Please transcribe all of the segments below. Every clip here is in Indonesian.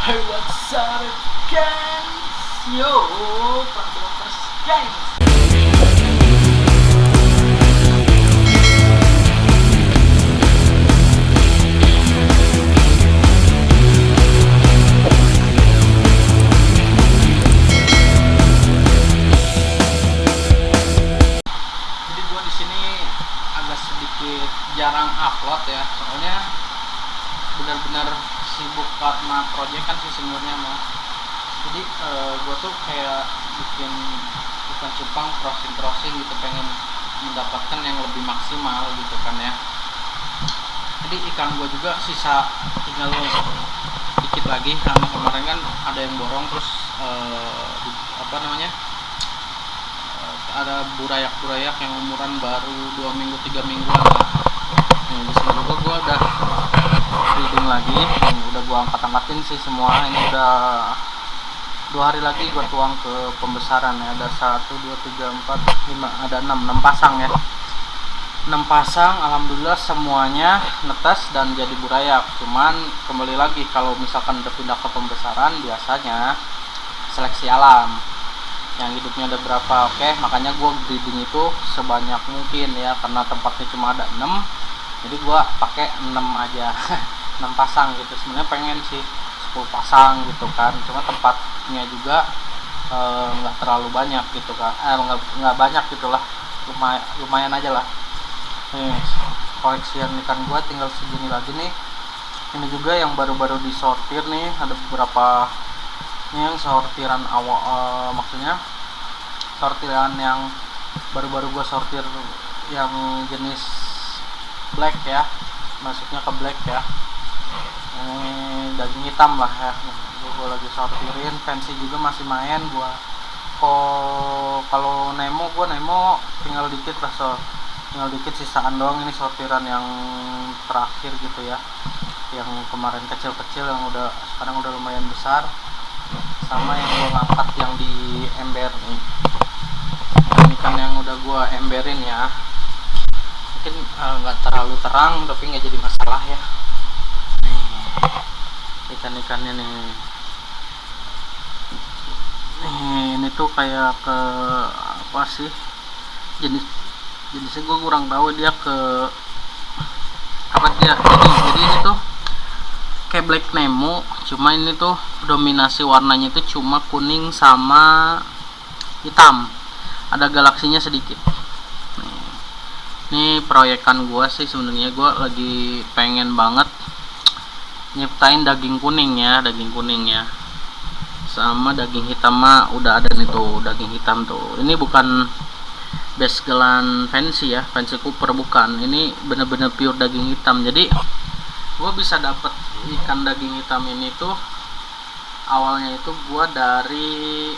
Hey, what's up, guys? Yo, Pradokers, guys. Jadi gua di sini agak sedikit jarang upload ya, soalnya benar-benar sibuk karena proyek kan sih sebenarnya mah. Jadi gue tuh kayak bikin bukan cupang crossing gitu, pengen mendapatkan yang lebih maksimal gitu kan ya. Jadi ikan gue juga sisa tinggal dikit lagi, karena kemarin kan ada yang borong, terus ada burayak yang umuran baru 2 minggu 3 mingguan lah. Nih di sini juga gue udah breeding lagi. Nih, udah gue angkatin sih semua. Ini udah 2 hari lagi gue tuang ke pembesaran ya. Ada 1, 2, 3, 4, 5, ada 6 pasang ya. 6 pasang, alhamdulillah semuanya netas dan jadi burayak. Cuman kembali lagi, kalau misalkan udah pindah ke pembesaran, biasanya seleksi alam yang hidupnya ada berapa. Oke, makanya gue breeding itu sebanyak mungkin ya, karena tempatnya cuma ada 6, jadi gue pakai 6 aja. 6 pasang gitu. Sebenarnya pengen sih 10 pasang gitu kan, cuma tempatnya juga nggak terlalu banyak gitu kan, nggak banyak gitulah, lumayan aja lah. Nih, koleksian ikan gue tinggal segini lagi nih. Ini juga yang baru-baru disortir nih, ada beberapa. Ini yang sortiran awal, maksudnya sortiran yang baru-baru gue sortir, yang jenis black ya, masuknya ke black ya. Ini daging hitam lah ya. Gue lagi sortirin. Fancy juga masih main gue. Kalau Nemo, gue Nemo tinggal dikit lah, tinggal dikit sisaan doang. Ini sortiran yang terakhir gitu ya, yang kemarin kecil-kecil, yang sekarang udah lumayan besar, sama yang gue ngangkat yang di ember nih. Ikan yang udah gue emberin ya, mungkin nggak terlalu terang tapi nggak jadi masalah ya. Nih ikan-ikannya nih. Ini tuh kayak ke apa sih jenisnya gue kurang tahu, dia ke apa dia. Jadi ini tuh kayak black Nemo, cuma ini tuh dominasi warnanya itu cuma kuning sama hitam, ada galaksinya sedikit. Ini proyekan gua sih sebenarnya. Gua lagi pengen banget nyiptain daging kuning ya, sama daging hitam mah udah ada nih tuh, daging hitam tuh. Ini bukan basgelan fancy ya, fancy cooper bukan, ini bener-bener pure daging hitam. Jadi gua bisa dapet ikan daging hitam ini tuh awalnya itu gua dari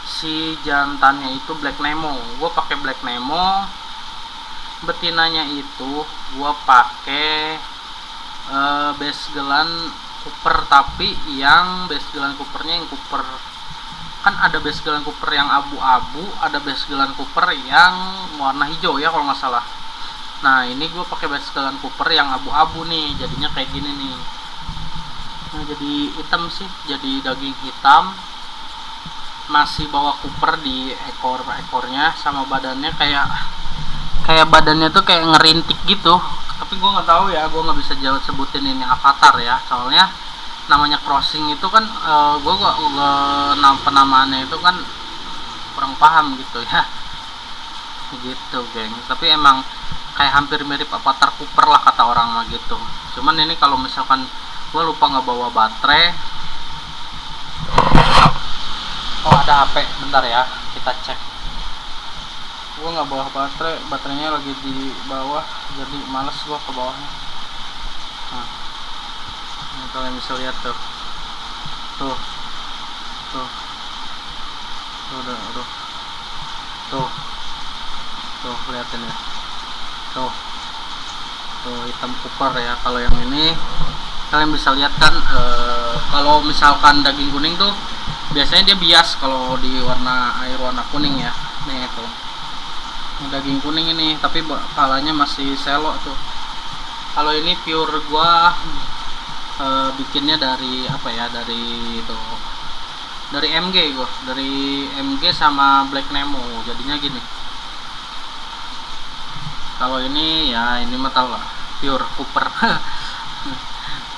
si jantannya itu black Nemo. Gua pakai black Nemo, betinanya itu gua pakai basgelan cooper, tapi yang basgelan coopernya yang cooper, kan ada basgelan cooper yang abu-abu, ada basgelan cooper yang warna hijau ya kalau nggak salah. Nah ini gue pakai basgelan cooper yang abu-abu nih, jadinya kayak gini nih. Nah jadi hitam sih, jadi daging hitam, masih bawa cooper di ekornya, sama badannya kayak badannya tuh kayak ngerintik gitu. Tapi gue nggak tahu ya, gue nggak bisa jawab sebutin ini avatar ya, soalnya namanya crossing itu kan gue penamaannya itu kan kurang paham gitu ya. Gitu geng, tapi emang kayak hampir mirip avatar cooper lah kata orang mah gitu. Cuman ini kalau misalkan gue lupa nggak bawa baterai. Oh ada HP, bentar ya kita cek. Gue nggak bawa baterainya lagi di bawah, jadi males gue ke bawahnya. Nah ini kalian bisa lihat tuh tuh liatin ya, tuh hitam cooper ya. Kalau yang ini kalian bisa lihat kan, kalau misalkan daging kuning tuh biasanya dia bias kalau di air warna kuning ya. Nih tuh, daging kuning ini, tapi kepalanya masih selo tuh. Kalau ini pure gua bikinnya dari apa ya, dari itu, dari MG gua, dari MG sama Black Nemo. Jadinya gini. Kalau ini ya, ini mah tau lah, pure Cooper.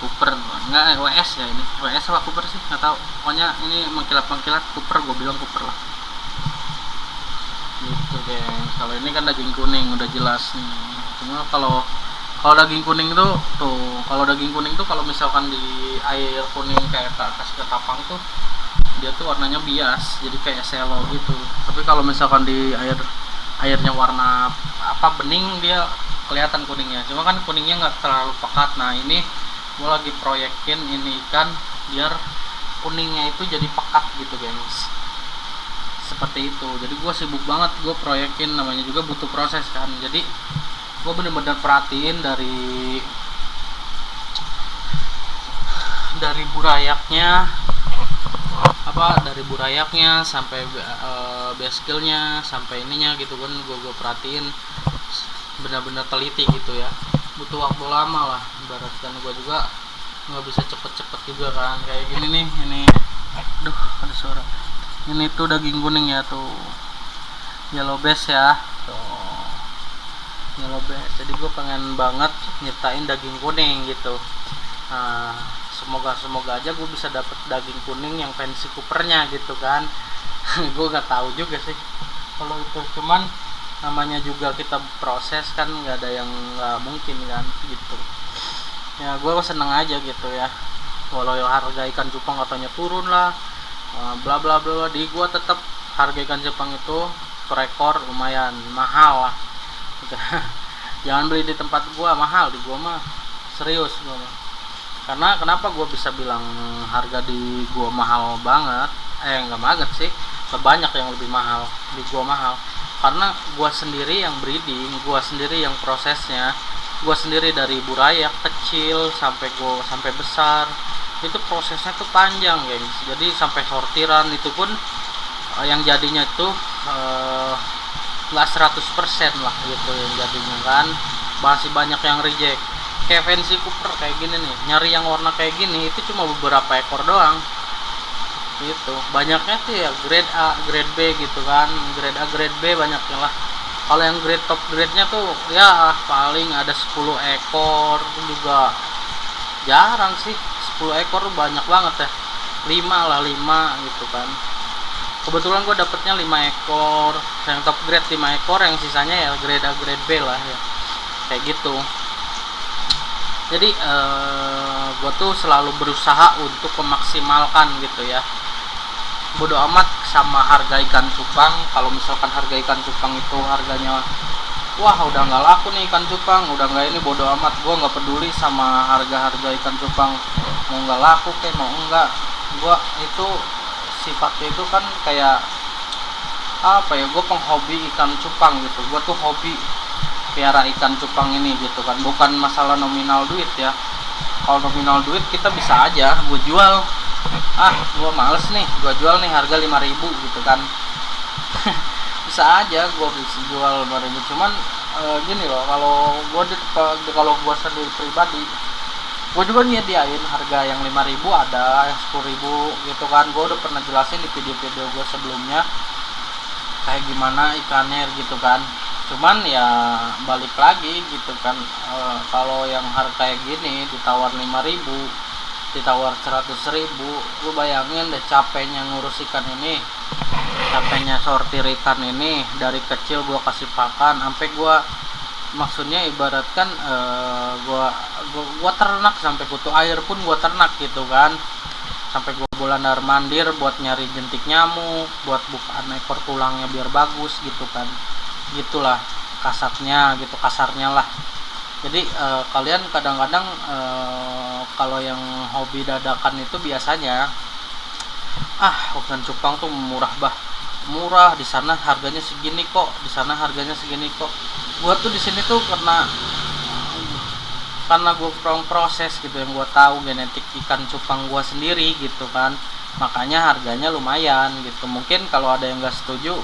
Cooper enggak, WS ya, ini WS apa Cooper sih nggak tahu, pokoknya ini mengkilat Cooper, gue bilang Cooper lah gitu geng. Kalau ini kan daging kuning udah jelas nih, cuma kalau kalau daging kuning tuh kalau daging kuning tuh kalau misalkan di air kuning kayak kasih ketapang tuh dia tuh warnanya bias, jadi kayak selo gitu. Tapi kalau misalkan di airnya warna apa bening, dia kelihatan kuningnya, cuma kan kuningnya nggak terlalu pekat. Nah ini gue lagi proyekin ini ikan biar kuningnya itu jadi pekat gitu gengs, seperti itu. Jadi gue sibuk banget, gue proyekin, namanya juga butuh proses kan. Jadi gue bener-bener perhatiin dari burayaknya, dari burayaknya sampai base skillnya sampai ininya gitu kan. Gue perhatiin benar-benar teliti gitu ya, butuh waktu lama lah ibaratkan. Gue juga nggak bisa cepet-cepet juga kan, kayak gini nih. Ini aduh ada suara. Ini tuh daging kuning ya, tuh yellow base ya, tuh yellow base. Jadi gue pengen banget nyiptain daging kuning gitu. Nah, semoga aja gue bisa dapet daging kuning yang fancy Coopernya gitu kan. Gue nggak tahu juga sih kalau itu, cuman namanya juga kita proses kan, nggak ada yang nggak mungkin kan gitu ya. Gue seneng aja gitu ya, walau harga ikan cupang katanya turun lah, bla bla bla, di gue tetap harga ikan cupang itu per ekor lumayan mahal lah. Jangan beli di tempat gue mahal, di gue mah serius gue mah. Karena kenapa gue bisa bilang harga di gue mahal banget, nggak banget sih, banyak yang lebih mahal di gue mahal, karena gue sendiri yang breeding, gue sendiri yang prosesnya, gue sendiri dari burayak kecil sampai besar. Itu prosesnya tuh panjang gengs. Jadi sampai sortiran itu pun yang jadinya tuh nggak 100% lah gitu yang jadinya kan, masih banyak yang reject. Kayak fancy Cooper kayak gini nih, nyari yang warna kayak gini itu cuma beberapa ekor doang gitu. Banyaknya tuh ya grade A, grade B gitu kan, grade A, grade B banyaknya lah. Kalau yang grade top grade nya tuh ya paling ada 10 ekor juga jarang sih. 10 ekor banyak banget ya, 5 gitu kan. Kebetulan gue dapetnya 5 ekor yang top grade, 5 ekor, yang sisanya ya grade A, grade B lah ya, kayak gitu. Jadi gue tuh selalu berusaha untuk memaksimalkan gitu ya, bodo amat sama harga ikan cupang. Kalau misalkan harga ikan cupang itu harganya wah udah nggak laku nih ikan cupang, udah nggak ini, bodo amat. Gue nggak peduli sama harga ikan cupang, mau nggak laku kayak mau enggak. Gue itu sifatnya itu kan kayak apa ya, gue penghobi ikan cupang gitu. Gue tuh hobi piara ikan cupang ini gitu kan, bukan masalah nominal duit ya. Kalau nominal duit kita bisa aja gue jual, gue males nih, gue jual nih harga 5.000 gitu kan. Bisa aja gue bisa jual 5.000, cuman gini loh, kalau gue sendiri pribadi, gue juga nyediain harga yang 5.000, ada yang 10.000 gitu kan. Gue udah pernah jelasin di video-video gue sebelumnya kayak gimana ikannya gitu kan. Cuman ya balik lagi gitu kan, kalau yang harga kayak gini ditawar 5.000, ditawar 100.000, lu bayangin deh capeknya ngurus ikan ini, capeknya sortir ikan ini. Dari kecil gua kasih pakan sampai gua, maksudnya ibaratkan gua ternak sampai kutu air pun gua ternak gitu kan, sampai gua bulan mandir buat nyari jentik nyamuk, buat bukaan ekor tulangnya biar bagus gitu kan. Gitulah kasarnya lah. Jadi kalian kadang-kadang kalau yang hobi dadakan itu biasanya ikan cupang tuh murah, di sana harganya segini kok, di sana harganya segini kok. Gua tuh di sini tuh karena gue proses gitu, yang gue tahu genetik ikan cupang gue sendiri gitu kan, makanya harganya lumayan gitu. Mungkin kalau ada yang nggak setuju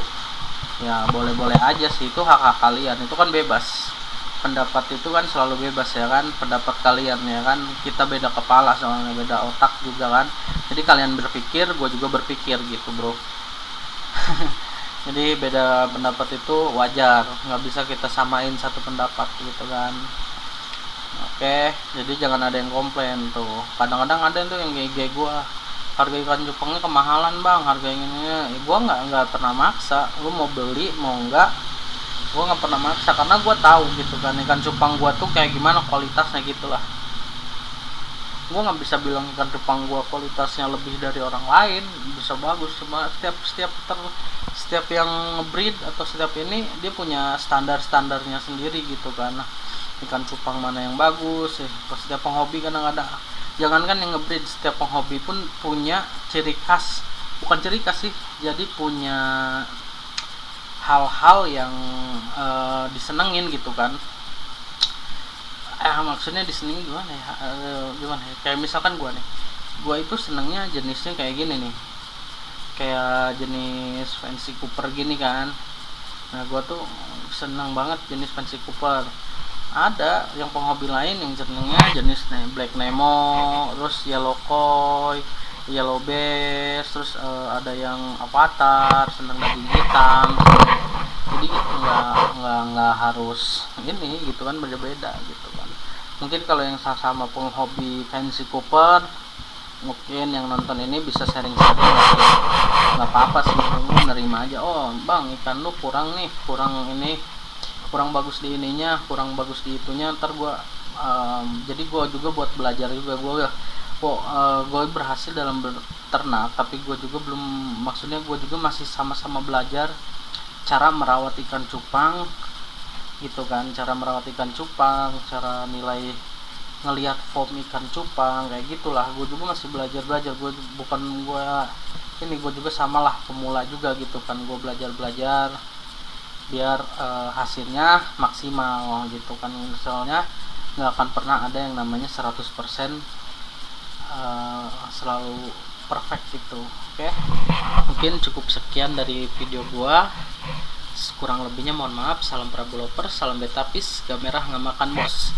ya boleh-boleh aja sih, itu hak kalian, itu kan bebas pendapat itu kan selalu bebas ya kan, pendapat kalian ya kan, kita beda kepala soalnya, beda otak juga kan, jadi kalian berpikir gue juga berpikir gitu bro. Jadi beda pendapat itu wajar, nggak bisa kita samain satu pendapat gitu kan. Oke, jadi jangan ada yang komplain tuh. Kadang-kadang ada tuh yang kayak gue, harga ikan cupangnya kemahalan bang, harga ini ya, gue nggak pernah maksa, lu mau beli mau enggak, gue nggak pernah maksa karena gue tahu gitu kan ikan cupang gue tuh kayak gimana kualitasnya gitulah. Gue nggak bisa bilang ikan cupang gue kualitasnya lebih dari orang lain, bisa bagus, cuma setiap yang ngebreed atau setiap ini dia punya standarnya sendiri gitu kan. Nah, ikan cupang mana yang bagus ya, setiap penghobi kadang-kadang, jangankan yang ngebreed, setiap penghobi pun punya ciri khas, bukan ciri khas sih, jadi punya hal-hal yang disenengin gitu kan. Maksudnya disenengin gimana ya, kayak misalkan gue itu senengnya jenisnya kayak gini nih, kayak jenis fancy Cooper gini kan. Nah gue tuh seneng banget jenis fancy Cooper. Ada yang penghobi lain yang senengnya jenis Black Nemo, terus Yellow Koi, Yellow Bass, terus ada yang Avatar, seneng daging hitam. Jadi nggak harus ini gitu kan, beda-beda gitu kan. Mungkin kalau yang sama penghobi fancy Cooper, mungkin yang nonton ini bisa sharing-sharing, nggak apa-apa sih, nerima aja. Oh bang, ikan lu kurang bagus di ininya, kurang bagus di itunya, ntar gua jadi gua juga buat belajar juga, gue berhasil dalam berternak, tapi gue juga belum, maksudnya gue juga masih sama-sama belajar cara merawat ikan cupang gitu kan, cara merawat ikan cupang, cara nilai ngelihat form ikan cupang kayak gitulah. Gue juga masih belajar, gue juga samalah pemula juga gitu kan, gue belajar biar hasilnya maksimal gitu kan. Soalnya nggak akan pernah ada yang namanya 100% selalu perfect gitu. Oke, mungkin cukup sekian dari video gua, kurang lebihnya mohon maaf. Salam Prabu Lovers, salam Betapis, gak merah nggak makan bos.